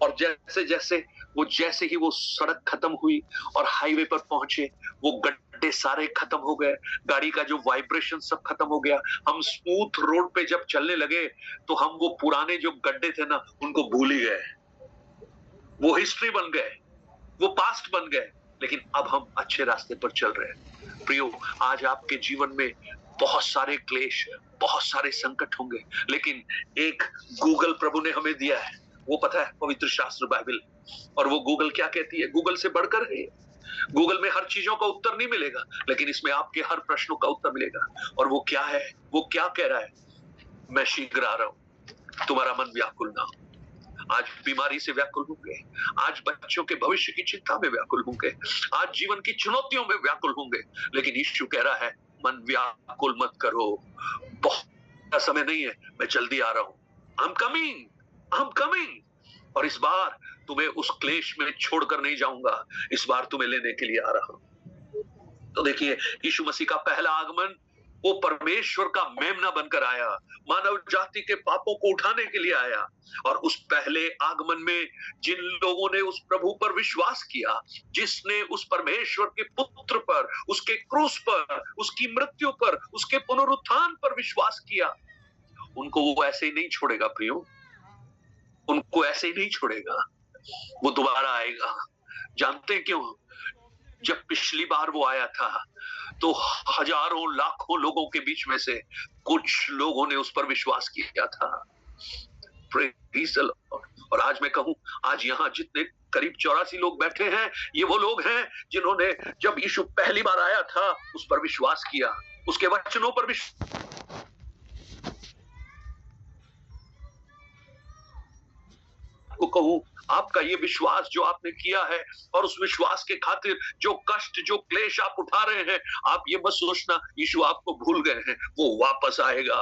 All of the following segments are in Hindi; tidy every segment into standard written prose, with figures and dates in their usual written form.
और जैसे ही वो सड़क खत्म हुई और हाईवे पर पहुंचे, वो गड्ढे सारे खत्म हो गए, गाड़ी का जो वाइब्रेशन सब खत्म हो गया। हम स्मूथ रोड पे जब चलने लगे तो हम वो पुराने जो गड्ढे थे ना, उनको भूल ही गए। वो हिस्ट्री बन गए, वो पास्ट बन गए, लेकिन अब हम अच्छे रास्ते पर चल रहे हैं। प्रियो, आज आपके जीवन में बहुत सारे क्लेश, बहुत सारे संकट होंगे, लेकिन एक गूगल प्रभु ने हमें दिया है, वो पता है, पवित्र शास्त्र बाइबल। और वो गूगल क्या कहती है? गूगल से बढ़कर है। गूगल में हर चीजों का उत्तर नहीं मिलेगा, लेकिन इसमें आपके हर प्रश्नों का उत्तर मिलेगा। और वो क्या है? वो क्या कह रहा है? मैं शीघ्र आ रहा हूं, तुम्हारा मन व्याकुल ना हो। आज बीमारी से व्याकुल होंगे, आज बच्चों के भविष्य की चिंता में व्याकुल होंगे, आज जीवन की चुनौतियों में व्याकुल होंगे, लेकिन यीशु कह रहा है, मन व्याकुल मत करो, बहुत समय नहीं है, मैं जल्दी आ रहा हूं। I'm coming, I'm coming। और इस बार तुम्हें उस क्लेश में छोड़कर नहीं जाऊंगा, इस बार तुम्हें लेने के लिए आ रहा हूं। तो देखिए, यीशु मसीह का पहला आगमन वो परमेश्वर का मेमना बनकर आया, मानव जाति के पापों को उठाने के लिए आया। और उस पहले आगमन में जिन लोगों ने उस प्रभु पर विश्वास किया, जिसने उस परमेश्वर के पुत्र पर, उसके क्रूस पर, उसकी मृत्यु पर, उसके पुनरुत्थान पर विश्वास किया, उनको वो ऐसे ही नहीं छोड़ेगा प्रियो, उनको ऐसे ही नहीं छोड़ेगा, वो दोबारा आएगा। जानते हैं क्यों? जब पिछली बार वो आया था तो हजारों लाखों लोगों के बीच में से कुछ लोगों ने उस पर विश्वास किया था। Praise the Lord। और आज मैं कहूं, आज यहाँ जितने करीब 84 लोग बैठे हैं, ये वो लोग हैं जिन्होंने जब यीशु पहली बार आया था उस पर विश्वास किया, उसके वचनों पर को कहूं, आपका ये विश्वास जो आपने किया है और उस विश्वास के खातिर जो कष्ट, जो क्लेश आप उठा रहे हैं, आप ये मत सोचना यीशु आपको भूल गए हैं, वो वापस आएगा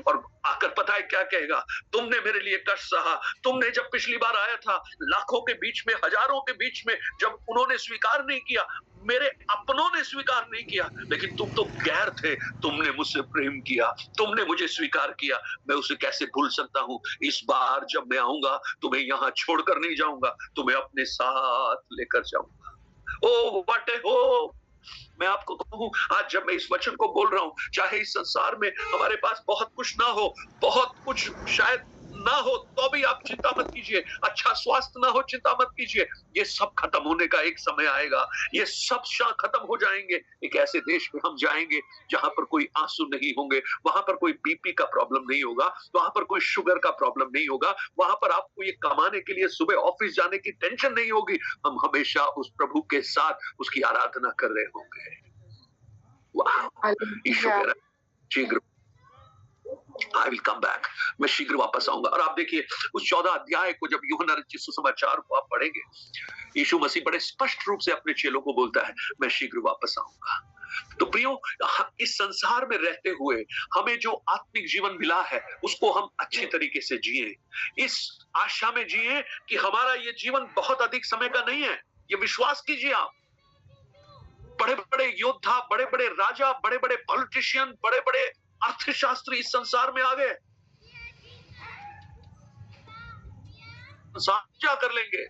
और आकर पता है क्या कहेगा? तुमने मेरे लिए कष्ट सहा, तुमने जब पिछली बार आया था लाखों के बीच में, हजारों के बीच में, जब उन्होंने स्वीकार नहीं किया, मेरे अपनों ने स्वीकार नहीं किया, लेकिन तुम तो गैर थे, तुमने मुझसे प्रेम किया, तुमने मुझे स्वीकार किया, मैं उसे कैसे भूल सकता हूं? इस बार जब मैं आऊंगा तुम्हें यहाँ छोड़कर नहीं जाऊंगा, तुम्हें अपने साथ लेकर जाऊंगा। Oh what a hope! मैं आपको कहूं, आज जब मैं इस वचन को बोल रहा हूं, चाहे इस संसार में हमारे पास बहुत कुछ ना हो, बहुत कुछ शायद ना हो, तो भी आप चिंता मत कीजिए, अच्छा स्वास्थ्य ना हो, चिंता मत कीजिए, ये सब खत्म होने का एक समय आएगा, ये सब खत्म हो जाएंगे। एक ऐसे देश में हम जाएंगे जहां पर कोई आंसू नहीं होंगे, वहां पर कोई बीपी का प्रॉब्लम नहीं होगा, वहां पर कोई शुगर का प्रॉब्लम नहीं होगा, वहां पर आपको ये कमाने के लिए सुबह ऑफिस जाने की टेंशन नहीं होगी। हम हमेशा उस प्रभु के साथ उसकी आराधना कर रहे होंगे। वाह! यीशु कह रहा है, शीघ्र I will come back, मैं शीघ्र वापस आऊंगा। और आप देखिए उस 14 अध्याय को जब यूहन्ना रचित सुसमाचार को आप पढ़ेंगे, यीशु मसीह बड़े स्पष्ट रूप से अपने चेलों को बोलता है, मैं शीघ्र वापस आऊंगा। तो प्रियो, इस संसार में रहते हुए हमें जो आत्मिक जीवन मिला है उसको हम अच्छी तरीके से जिए, इस आशा में जिए कि हमारा ये जीवन बहुत अधिक समय का नहीं है। ये विश्वास कीजिए आप, बड़े बड़े योद्धा, बड़े बड़े राजा, बड़े बड़े पॉलिटिशियन, बड़े बड़े अर्थशास्त्री इस संसार में आ गए, क्या कर लेंगे?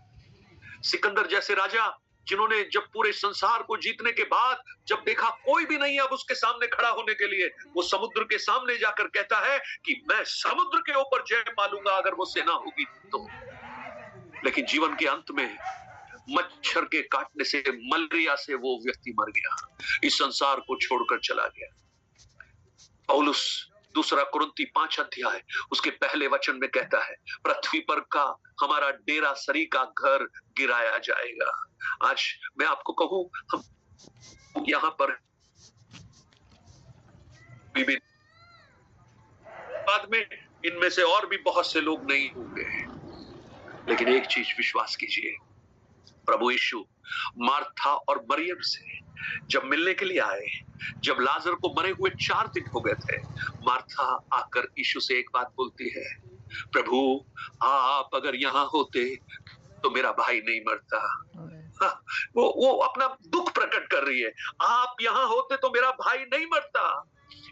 सिकंदर जैसे राजा, जिन्होंने जब पूरे संसार को जीतने के बाद जब देखा कोई भी नहीं अब उसके सामने खड़ा होने के लिए, वो समुद्र के सामने जाकर कहता है कि मैं समुद्र के ऊपर जय पालूंगा अगर वो सेना होगी तो। लेकिन जीवन के अंत में मच्छर के काटने से, मलेरिया से वो व्यक्ति मर गया, इस संसार को छोड़कर चला गया। पौलुस दूसरा कुरिन्ती 5 अध्याय उसके पहले वचन में कहता है, पृथ्वी पर का हमारा डेरा सरी का घर गिराया जाएगा। आज मैं आपको कहूं, हम यहाँ पर बाद में इनमें से और भी बहुत से लोग नहीं होंगे, लेकिन एक चीज विश्वास कीजिए, प्रभु यीशु मार्था और मरियम से जब मिलने के लिए आए, जब लाजर को मरे हुए 4 दिन हो गए थे, मार्था आकर यीशु से एक बात बोलती है, प्रभु आप अगर यहाँ होते तो मेरा भाई नहीं मरता। वो अपना दुख प्रकट कर रही है, आप यहाँ होते तो मेरा भाई नहीं मरता।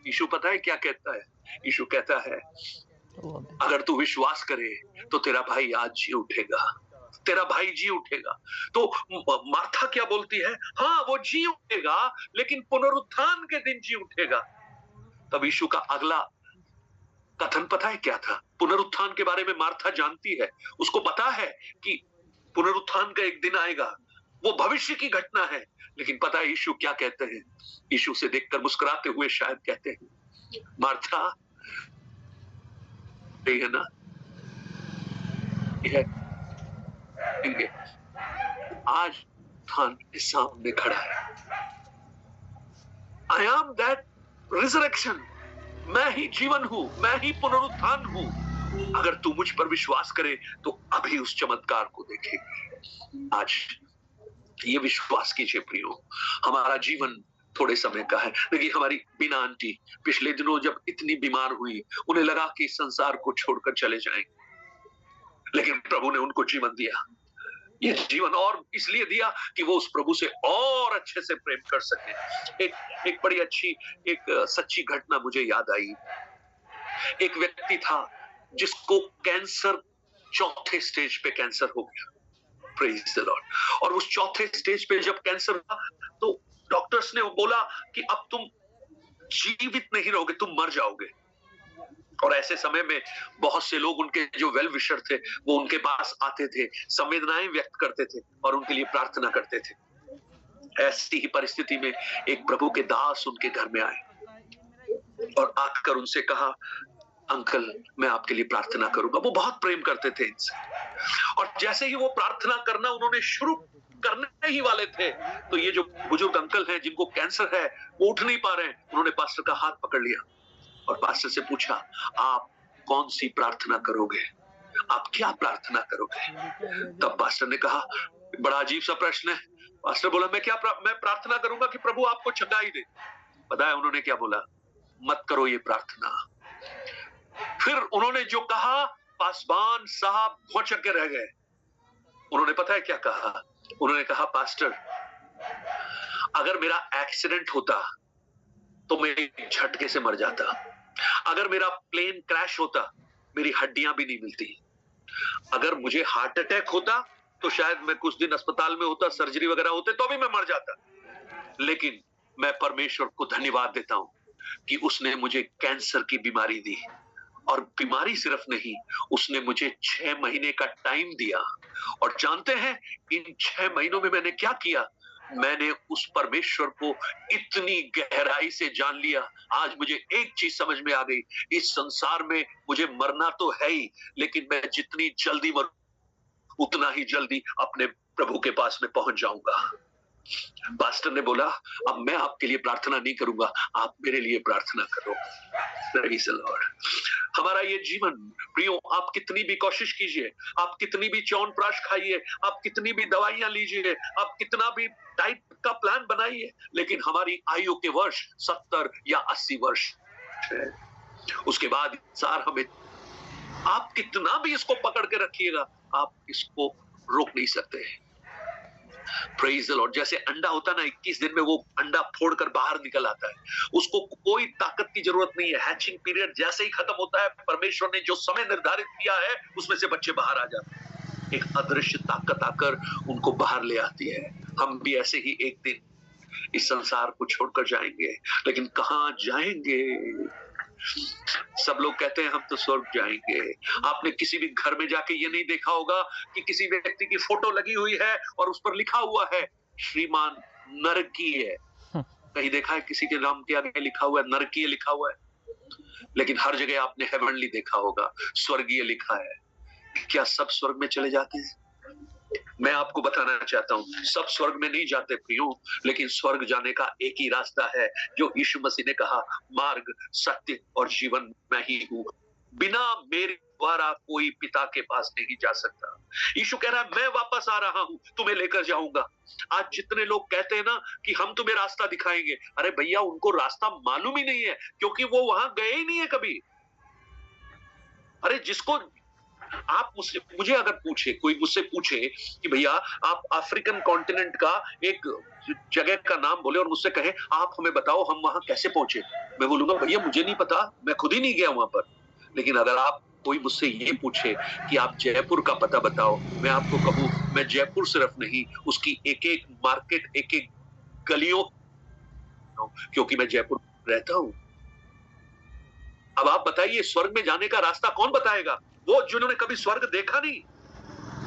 यीशु पता है क्या कहता है? यीशु कहता है, अगर तू विश्वास करे तो तेरा भाई आज जी उठेगा। तेरा भाई जी उठेगा। तो मार्था क्या बोलती है? हाँ, वो जी उठेगा, लेकिन पुनरुत्थान के दिन जी उठेगा। तब यीशु का अगला कथन पता है क्या था? पुनरुत्थान के बारे में मार्था जानती है, उसको पता है कि पुनरुत्थान का एक दिन आएगा, वो भविष्य की घटना है। लेकिन पता है यीशु क्या कहते हैं? यीशु से देखकर मुस्कुराते हुए शायद कहते हैं, मार्था, ये है ना, ये है, आज थान के सामने खड़ा है। आई एम दैट रिजरेक्शन, मैं ही जीवन हूं, मैं ही पुनरुत्थान हूं। अगर तू मुझ पर विश्वास करे तो अभी उस चमत्कार को देखेगी। आज ये विश्वास कीजिए प्रियो, हमारा जीवन थोड़े समय का है। लेकिन हमारी बीना आंटी पिछले दिनों जब इतनी बीमार हुई, उन्हें लगा कि संसार को छोड़कर चले जाएंगे, लेकिन प्रभु ने उनको जीवन दिया। ये जीवन और इसलिए दिया कि वो उस प्रभु से और अच्छे से प्रेम कर सके। एक बड़ी अच्छी, एक सच्ची घटना मुझे याद आई। एक व्यक्ति था जिसको कैंसर, चौथे स्टेज पे कैंसर हो गया। Praise the Lord. और उस चौथे स्टेज पे जब कैंसर हुआ तो डॉक्टर्स ने बोला कि अब तुम जीवित नहीं रहोगे, तुम मर जाओगे। और ऐसे समय में बहुत से लोग, उनके जो वेल विशर थे, वो उनके पास आते थे, संवेदनाएं व्यक्त करते थे और उनके लिए प्रार्थना करते थे। ऐसी ही परिस्थिति में एक प्रभु के दास उनके घर में आए और आकर उनसे कहा, अंकल मैं आपके लिए प्रार्थना करूंगा। वो बहुत प्रेम करते थे इनसे। और जैसे ही वो प्रार्थना करना उन्होंने शुरू करने ही वाले थे, तो ये जो बुजुर्ग अंकल हैं जिनको कैंसर है, वो उठ नहीं पा रहे हैं। उन्होंने पास्टर का हाथ पकड़ लिया और पास्टर से पूछा, आप कौन सी प्रार्थना करोगे? आप क्या प्रार्थना करोगे? तब पास्टर ने कहा, बड़ा अजीब सा प्रश्न है। पास्टर बोला, मैं प्रार्थना करूंगा कि प्रभु आपको चंगाई दे। पता है उन्होंने क्या बोला? मत करो ये प्रार्थना। फिर उन्होंने जो कहा, पासवान साहब भौंचक के रह गए। उन्होंने पता है क्या कहा? उन्होंने कहा, पास्टर अगर मेरा एक्सीडेंट होता तो मैं झटके से मर जाता। अगर मेरा प्लेन क्रैश होता, मेरी हड्डियां भी नहीं मिलती। अगर मुझे हार्ट अटैक होता तो शायद मैं कुछ दिन अस्पताल में होता, सर्जरी वगैरह होते, तो भी मैं मर जाता। लेकिन मैं परमेश्वर को धन्यवाद देता हूं कि उसने मुझे कैंसर की बीमारी दी। और बीमारी सिर्फ नहीं, उसने मुझे 6 महीने का टाइम दिया। और जानते हैं इन 6 महीनों में मैंने क्या किया? मैंने उस परमेश्वर को इतनी गहराई से जान लिया। आज मुझे एक चीज समझ में आ गई, इस संसार में मुझे मरना तो है ही, लेकिन मैं जितनी जल्दी मरूं उतना ही जल्दी अपने प्रभु के पास में पहुंच जाऊंगा। पास्टर ने बोला, अब मैं आपके लिए प्रार्थना नहीं करूंगा, आप मेरे लिए प्रार्थना करो। Praise the Lord। हमारा ये जीवन प्रियो, आप कितनी भी कोशिश कीजिए, आप कितनी भी च्यवनप्राश खाइए, आप कितनी भी दवाइयां लीजिए, आप कितना भी डाइट का प्लान बनाइए, लेकिन हमारी आयु के वर्ष 70 या 80 वर्ष है। उसके बाद सार हमें, आप कितना भी इसको पकड़ के रखिएगा, आप इसको रोक नहीं सकते। Praise the Lord. जैसे अंडा होता ना, 21 दिन में वो अंडा फोड़कर बाहर निकल आता है, उसको कोई ताकत की जरूरत नहीं है। हैचिंग पीरियड जैसे ही खत्म होता है, परमेश्वर ने जो समय निर्धारित किया है उसमें से बच्चे बाहर आ जाते हैं। एक अदृश्य ताकत आकर उनको बाहर ले आती है। हम भी ऐसे ही एक दिन इस संसार को छोड़कर जाएंगे, लेकिन कहां जाएंगे? सब लोग कहते हैं हम तो स्वर्ग जाएंगे। आपने किसी भी घर में जाके ये नहीं देखा होगा कि किसी व्यक्ति की फोटो लगी हुई है और उस पर लिखा हुआ है श्रीमान नरकीय। कहीं देखा है किसी के नाम के आगे लिखा हुआ है नरकीय लिखा हुआ है? लेकिन हर जगह आपने हेवनली देखा होगा, स्वर्गीय लिखा है। क्या सब स्वर्ग में चले जाते हैं? मैं आपको बताना चाहता हूं, सब स्वर्ग में नहीं जाते प्रियो, लेकिन स्वर्ग जाने का एक ही रास्ता है, जो यीशु मसीह ने कहा, मार्ग, सत्य और जीवन मैं ही हूं। बिना मेरे द्वारा कोई पिता के पास नहीं जा सकता। यीशु कह रहा है, मैं वापस आ रहा हूं, तुम्हें लेकर जाऊंगा। आज जितने लोग कहते हैं ना कि हम तुम्हें रास्ता दिखाएंगे, अरे भैया उनको रास्ता मालूम ही नहीं है, क्योंकि वो वहां गए ही नहीं है कभी। अरे जिसको आप मुझे अगर कोई मुझसे पूछे कि भैया आप अफ्रीकन कॉन्टिनेंट का एक जगह का नाम बोले और मुझसे कहे आप हमें बताओ हम वहां कैसे पहुंचे, मैं बोलूंगा भैया मुझे नहीं पता, मैं खुद ही नहीं गया वहां पर। लेकिन अगर आप कोई मुझसे ये पूछे कि आप जयपुर का पता बताओ, मैं आपको कहूं मैं जयपुर सिर्फ नहीं, उसकी एक एक मार्केट, एक एक गलियों, क्योंकि मैं जयपुर रहता हूं। अब आप बताइए, स्वर्ग में जाने का रास्ता कौन बताएगा? वो जिन्होंने कभी स्वर्ग देखा नहीं,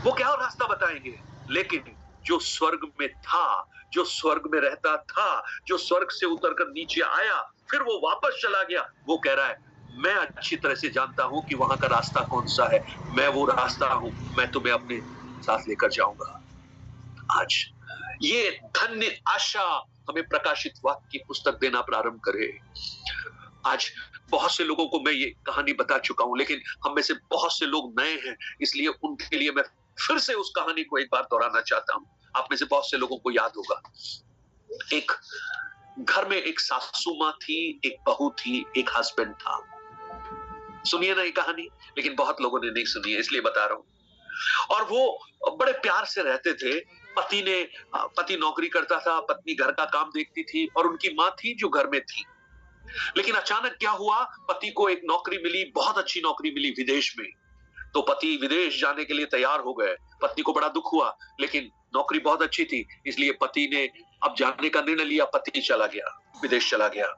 वो क्या रास्ता बताएंगे? लेकिन जो स्वर्ग में था, जो स्वर्ग में रहता था, जो स्वर्ग से उतरकर नीचे आया, फिर वो वापस चला गया, वो कह रहा है मैं अच्छी तरह से जानता हूं कि वहां का रास्ता कौन सा है, मैं वो रास्ता हूं, मैं तुम्हें अपने साथ लेकर जाऊंगा। आज ये धन्य आशा हमें प्रकाशित वाक्य की पुस्तक देना प्रारंभ करे। आज बहुत से लोगों को मैं ये कहानी बता चुका हूं, लेकिन हम में से बहुत से लोग नए हैं, इसलिए उनके लिए मैं फिर से उस कहानी को एक बार दोहराना चाहता हूं। आप में से बहुत से लोगों को याद होगा, एक घर में एक सासू माँ थी, एक बहू थी, एक हस्बैंड था। सुनिए ना ये कहानी, लेकिन बहुत लोगों ने नहीं सुनी है, इसलिए बता रहा हूं। और वो बड़े प्यार से रहते थे। पति नौकरी करता था, पत्नी घर का काम देखती थी, और उनकी माँ थी जो घर में थी। लेकिन अचानक क्या हुआ, पति को एक नौकरी मिली, बहुत अच्छी नौकरी मिली विदेश में। तो पति विदेश जाने के लिए तैयार हो गए। पत्नी को बड़ा दुख हुआ, लेकिन नौकरी बहुत अच्छी थी, इसलिए पति ने अब जाने का निर्णय लिया। पति चला गया, विदेश चला गया।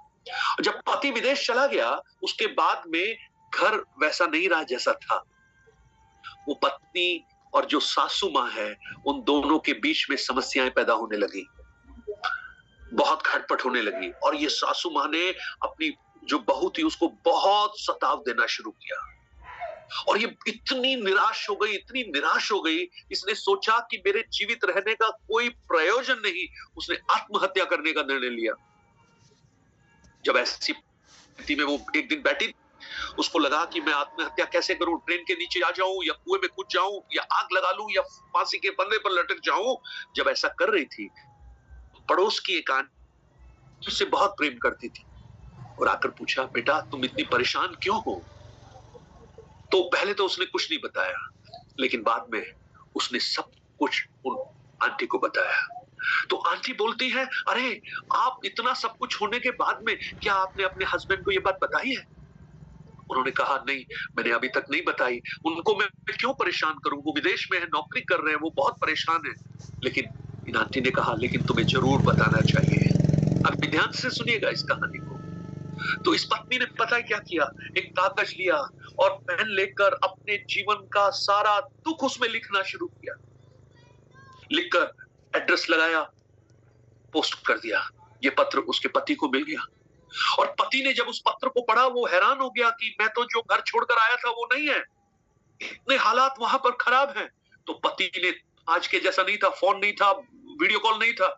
जब पति विदेश चला गया, उसके बाद में घर वैसा नहीं रहा जैसा था। वो पत्नी और जो सासू माँ है, उन दोनों के बीच में समस्याएं पैदा होने लगी, बहुत खटपट होने लगी। और ये सासू माँ ने अपनी जो बहू थी उसको बहुत सताव देना शुरू किया। और ये इतनी निराश हो गई, इतनी निराश हो गई, इसने सोचा कि मेरे जीवित रहने का कोई प्रयोजन नहीं। उसने आत्महत्या करने का निर्णय लिया। जब ऐसी स्थिति में वो एक दिन बैठी, उसको लगा कि मैं आत्महत्या कैसे करूं, ट्रेन के नीचे आ जाऊं, या कुएं में कूद जाऊं, या आग लगा लूं, या फांसी के फंदे पर लटक जाऊं। जब ऐसा कर रही थी, पड़ोस की एक आंटी उससे बहुत प्रेम करती थी, और आकर पूछा, बेटा तुम इतनी परेशान क्यों हो? तो पहले तो उसने कुछ नहीं बताया, लेकिन बाद में उसने सब कुछ उन आंटी को बताया। तो आंटी बोलती है, अरे आप इतना सब कुछ होने के बाद में क्या आपने अपने हस्बैंड को ये बात बताई है? उन्होंने कहा, नहीं मैंने अभी तक नहीं बताई। उनको मैं क्यों परेशान करूं, वो विदेश में है, नौकरी कर रहे हैं, वो बहुत परेशान है। लेकिन इन आंटी ने कहा, लेकिन तुम्हें जरूर बताना चाहिए। अब ध्यान से सुनिएगा इस कहानी को। तो इस पत्नी ने पता है क्या किया, एक कागज लिया और पेन लेकर अपने जीवन का सारा दुख उसमें लिखना शुरू किया। लिखकर एड्रेस लगाया, पोस्ट कर दिया। ये पत्र उसके पति को मिल गया, और पति ने जब उस पत्र को पढ़ा, वो हैरान हो गया कि मैं तो जो घर छोड़कर आया था वो नहीं है, इतने हालात वहां पर खराब हैं। तो पति ने, आज के जैसा नहीं था, फोन नहीं था, वीडियो कॉल नहीं था,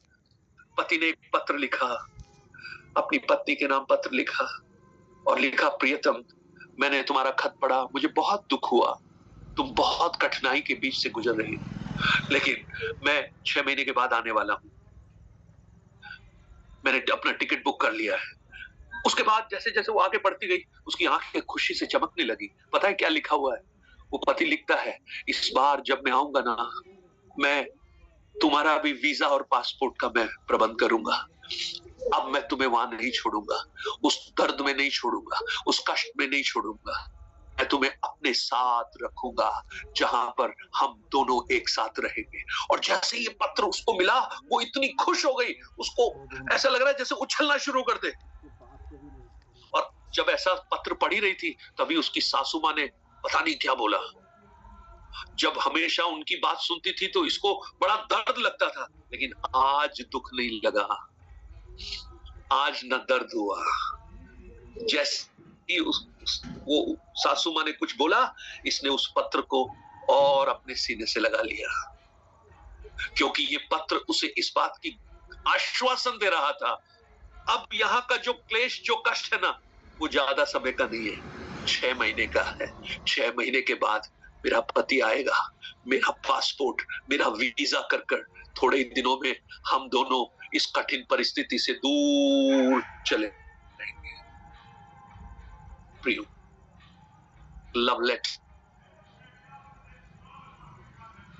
पति ने एक पत्र लिखा, अपनी पत्नी के नाम पत्र लिखा, और लिखा, प्रियतम मैंने तुम्हारा खत पढ़ा, मुझे बहुत दुख हुआ, तुम बहुत कठिनाई के बीच से गुजर रही हो, लेकिन मैं 6 महीने के बाद आने वाला हूं, मैंने अपना टिकट बुक कर लिया है। उसके बाद जैसे जैसे वो आगे बढ़ती गई, उसकी आंखें खुशी से चमकने लगी। पता है क्या लिखा हुआ है? वो पति लिखता है, इस बार जब मैं आऊंगा ना, मैं तुम्हारा भी वीजा और पासपोर्ट का मैं प्रबंध करूंगा। अब मैं तुम्हें वहां नहीं छोड़ूंगा, उस दर्द में नहीं छोड़ूंगा, उस कष्ट में नहीं छोड़ूंगा। मैं तुम्हें अपने साथ रखूंगा, जहां पर हम दोनों एक साथ रहेंगे। और जैसे ये पत्र उसको मिला, वो इतनी खुश हो गई, उसको ऐसा लग रहा है जैसे उछलना शुरू कर दे। और जब ऐसा पत्र पढ़ी रही थी, तभी उसकी सासू माँ ने पता नहीं क्या बोला। जब हमेशा उनकी बात सुनती थी तो इसको बड़ा दर्द लगता था, लेकिन आज दुख नहीं लगा, आज न दर्द हुआ। जैसे ही वो सासू माँ ने कुछ बोला, इसने उस पत्र को और अपने सीने से लगा लिया, क्योंकि ये पत्र उसे इस बात की आश्वासन दे रहा था, अब यहाँ का जो क्लेश, जो कष्ट है ना, वो ज्यादा समय का नहीं है, 6 महीने का है। 6 महीने के बाद मेरा पति आएगा, मेरा पासपोर्ट, मेरा वीजा कर थोड़े ही दिनों में हम दोनों इस कठिन परिस्थिति से दूर चले जाएंगे। प्रियो, लव लेटर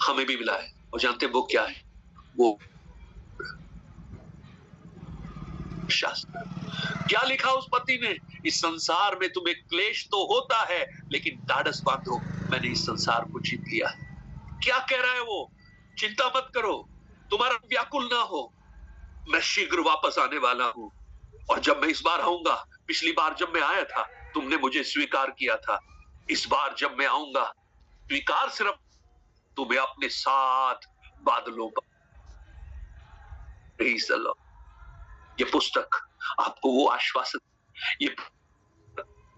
हमें भी मिला है, और जानते वो क्या है? वो शास्त्र। क्या लिखा उस पति ने? इस संसार में तुम्हें क्लेश तो होता है, लेकिन ढाढ़स बांधो, मैंने इस संसार को जीत लिया है। क्या कह रहा है वो? चिंता मत करो, तुम्हारा व्याकुल ना हो, मैं शीघ्र वापस आने वाला हूं। और जब मैं इस बार आऊंगा, पिछली बार जब मैं आया था तुमने मुझे स्वीकार किया था, इस बार जब मैं आऊंगा स्वीकार सिर्फ तुम्हें अपने साथ बादलों पर। Praise the Lord। ये पुस्तक आपको वो आश्वासन, ये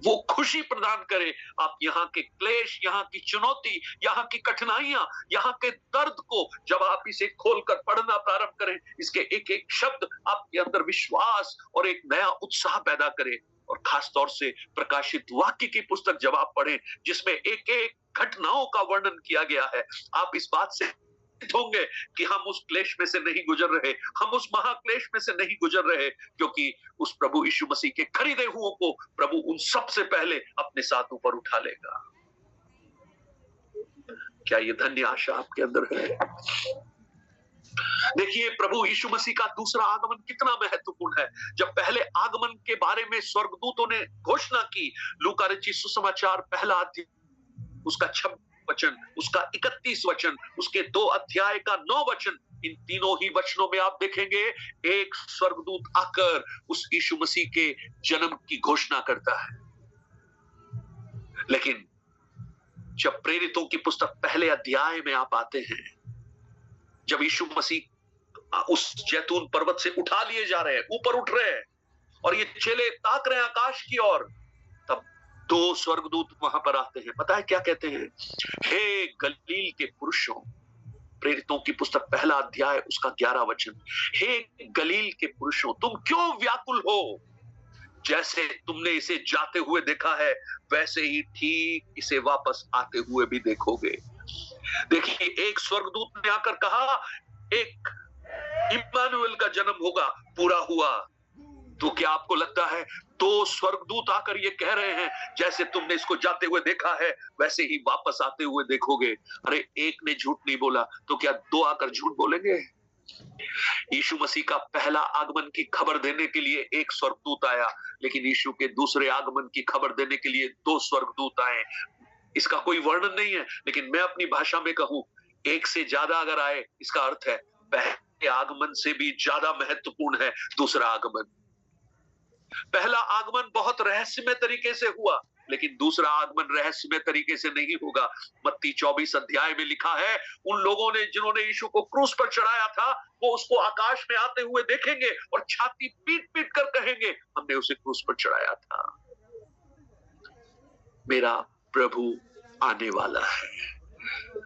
वो खुशी प्रदान करे। आप यहाँ के क्लेश, यहाँ की चुनौती, यहाँ की कठिनाइयां, यहाँ के दर्द को जब आप इसे खोलकर पढ़ना प्रारंभ करें, इसके एक एक शब्द आपके अंदर विश्वास और एक नया उत्साह पैदा करे। और खास तौर से प्रकाशित वाक्य की पुस्तक जब आप पढ़ें, जिसमें एक एक घटनाओं का वर्णन किया गया है, आप इस बात से होंगे कि हम उस क्लेश में से नहीं गुजर रहे, हम उस महाक्लेश में से नहीं गुजर रहे, क्योंकि उस प्रभु यीशु मसीह के खरीदे हुओं को प्रभु उन सबसे पहले अपने साथ ऊपर उठा लेगा। क्या ये धन्य आशा आपके अंदर है? देखिए, प्रभु यीशु मसीह का दूसरा आगमन कितना महत्वपूर्ण है। जब पहले आगमन के बारे में स्वर्गदूतों ने घोषणा की, लूका रचित सुसमाचार पहला अध्याय उसका 26 वचन, उसका 31 वचन, उसके 2 अध्याय का 9 वचन, इन तीनों ही वचनों में आप देखेंगे एक स्वर्गदूत आकर उस यीशु मसीह के जन्म की घोषणा करता है। लेकिन जब प्रेरितों की पुस्तक पहले अध्याय में आप आते हैं, जब यीशु मसीह उस जैतून पर्वत से उठा लिए जा रहे हैं, ऊपर उठ रहे हैं और ये चेले ताक रहे हैं आकाश की ओर, तब 2 स्वर्गदूत वहां पर आते हैं। पता है क्या कहते हैं? हे गलील के पुरुषों, प्रेरितों की पुस्तक पहला अध्याय उसका 11 वचन, हे गलील के पुरुषों, तुम क्यों व्याकुल हो? जैसे तुमने इसे जाते हुए देखा है, वैसे ही ठीक इसे वापस आते हुए भी देखोगे। देखिए, एक स्वर्गदूत ने आकर कहा एक इम्मानुएल का जन्म होगा, पूरा हुआ। तो क्या आपको लगता है 2 स्वर्गदूत आकर ये कह रहे हैं जैसे तुमने इसको जाते हुए देखा है वैसे ही वापस आते हुए देखोगे? अरे, एक ने झूठ नहीं बोला तो क्या 2 आकर झूठ बोलेंगे? यीशु मसीह का पहला आगमन की खबर देने के लिए एक स्वर्गदूत आया, लेकिन यीशु के दूसरे आगमन की खबर देने के लिए 2 स्वर्गदूत आए। इसका कोई वर्णन नहीं है, लेकिन मैं अपनी भाषा में कहूं, एक से ज्यादा अगर आए, इसका अर्थ है पहले आगमन से भी ज्यादा महत्वपूर्ण है दूसरा आगमन। पहला आगमन बहुत रहस्यमय तरीके से हुआ, लेकिन दूसरा आगमन रहस्यमय तरीके से नहीं होगा। मत्ती 24 अध्याय में लिखा है, उन लोगों ने जिन्होंने यीशु को क्रूस पर चढ़ाया था, वो उसको आकाश में आते हुए देखेंगे और छाती पीट पीट कर कहेंगे, हमने उसे क्रूस पर चढ़ाया था। मेरा प्रभु आने वाला है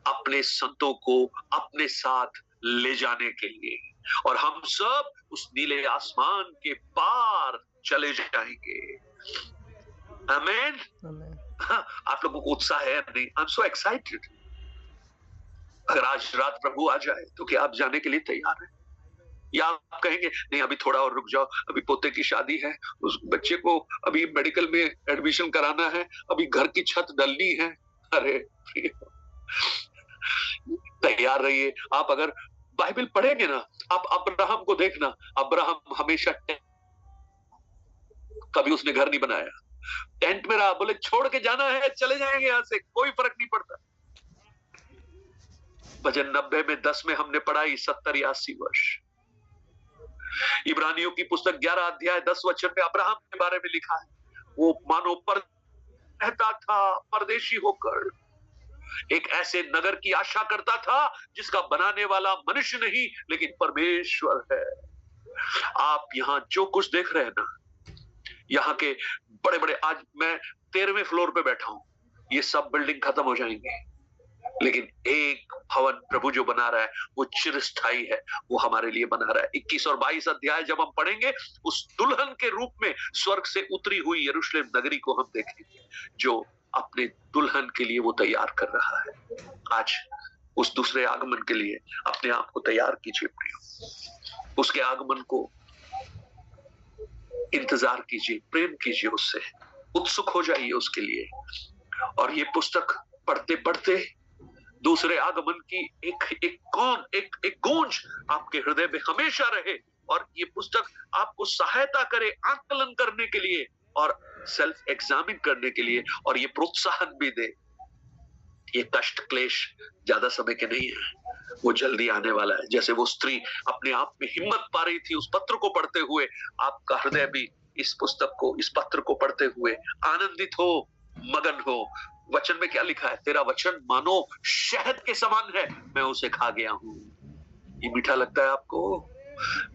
अपने संतों को अपने साथ ले जाने के लिए, और हम सब उस नीले आसमान के पार चले जाएंगे। आमीन। आप लोगों को उत्साह है नहीं? I am so excited. अगर आज रात प्रभु आ जाए तो क्या आप जाने के लिए तैयार हैं? या आप कहेंगे नहीं, अभी थोड़ा और रुक जाओ, अभी पोते की शादी है, उस बच्चे को अभी मेडिकल में एडमिशन कराना है, अभी घर की छत डलनी है। अरे तैयार रहिए। आप अगर बाइबल पढ़ेंगे ना, आप अब्राहम को देखना, अब्राहम हमेशा कभी उसने घर नहीं बनाया, टेंट में रहा, बोले छोड़ के जाना है चले जाएंगे यहां से, कोई फर्क नहीं पड़ता। भजन 90 में 10 में हमने पढ़ाई 70 या 80 वर्ष। इब्रानियों की पुस्तक 11 अध्याय 10 वचन में अब्राहम के बारे में लिखा है, वो मानो पर रहता था परदेशी होकर, एक ऐसे नगर की आशा करता था जिसका बनाने वाला मनुष्य नहीं लेकिन परमेश्वर है। आप यहां जो कुछ देख रहे हैं ना, यहाँ के बड़े बड़े, आज मैं 13वें फ्लोर पे बैठा हूं, ये सब बिल्डिंग खत्म हो जाएंगे, लेकिन एक भवन प्रभु जो बना रहा है वो चिरस्थायी है, वो हमारे लिए बना रहा है। 21 और 22 अध्याय जब हम पढ़ेंगे, उस दुल्हन के रूप में स्वर्ग से उतरी हुई यरूशलेम नगरी को हम देखेंगे, जो अपने दुल्हन के लिए वो तैयार कर रहा है। आज उस दूसरे आगमन के लिए अपने आप को तैयार कीजिए प्रियो, उसके आगमन को इंतजार कीजिए, प्रेम कीजिए उससे, उत्सुक हो जाइए उसके लिए। और ये पुस्तक पढ़ते पढ़ते दूसरे आगमन की एक गूंज आपके हृदय में हमेशा रहे, और ये पुस्तक आपको सहायता करे आकलन करने के लिए और सेल्फ एग्जामिन करने के लिए और ये प्रोत्साहन भी दे। ये कष्ट क्लेश ज्यादा समय के नहीं है, वो जल्दी आने वाला है। जैसे वो स्त्री अपने आप में हिम्मत पा रही थी उस पत्र को पढ़ते हुए, आपका हृदय भी इस पुस्तक को, इस पत्र को पढ़ते हुए आनंदित हो, मगन हो। वचन में क्या लिखा है? तेरा वचन मानो शहद के समान है, मैं उसे खा गया हूं। ये मीठा लगता है आपको?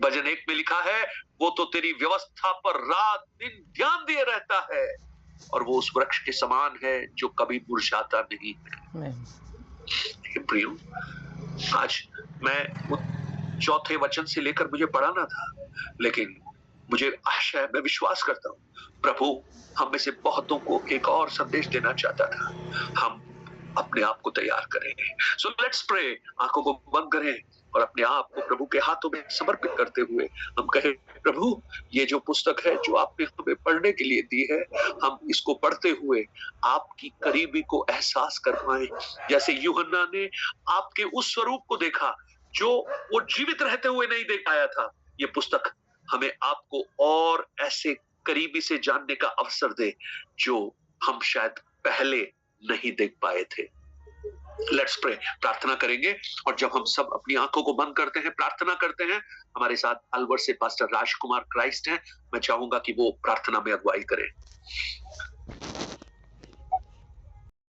भजन 1 में लिखा है, वो तो तेरी व्यवस्था पर रात दिन ध्यान दिए रहता है और वो उस वृक्ष के समान है जो कभी मुरझाता नहीं है। प्रियो, आज मैं वो चौथे वचन से लेकर मुझे पढ़ाना था, लेकिन मुझे आशा है, मैं विश्वास करता हूं प्रभु हम में से बहुतों को एक और संदेश देना चाहता था। हम अपने आप को तैयार करेंगे। So let's pray. आंखों को बंद करें और अपने आप को प्रभु के हाथों में समर्पित करते हुए हम कहें, प्रभु ये जो पुस्तक है जो आपने हमें पढ़ने के लिए दी है, हम इसको पढ़ते हुए आपकी करीबी को एहसास कर पाए। जैसे यूहन्ना ने आपके उस स्वरूप को देखा जो वो जीवित रहते हुए नहीं देख पाया था। ये पुस्तक हमें आपको और ऐसे करीबी से जानने का अवसर दे जो हम शायद पहले नहीं देख पाए थे। Let's pray. प्रार्थना करेंगे और जब हम सब अपनी आंखों को बंद करते हैं, प्रार्थना करते हैं, हमारे साथ अलवर से पास्टर राजकुमार क्राइस्ट हैं। मैं चाहूंगा कि वो प्रार्थना में अगुवाई करें।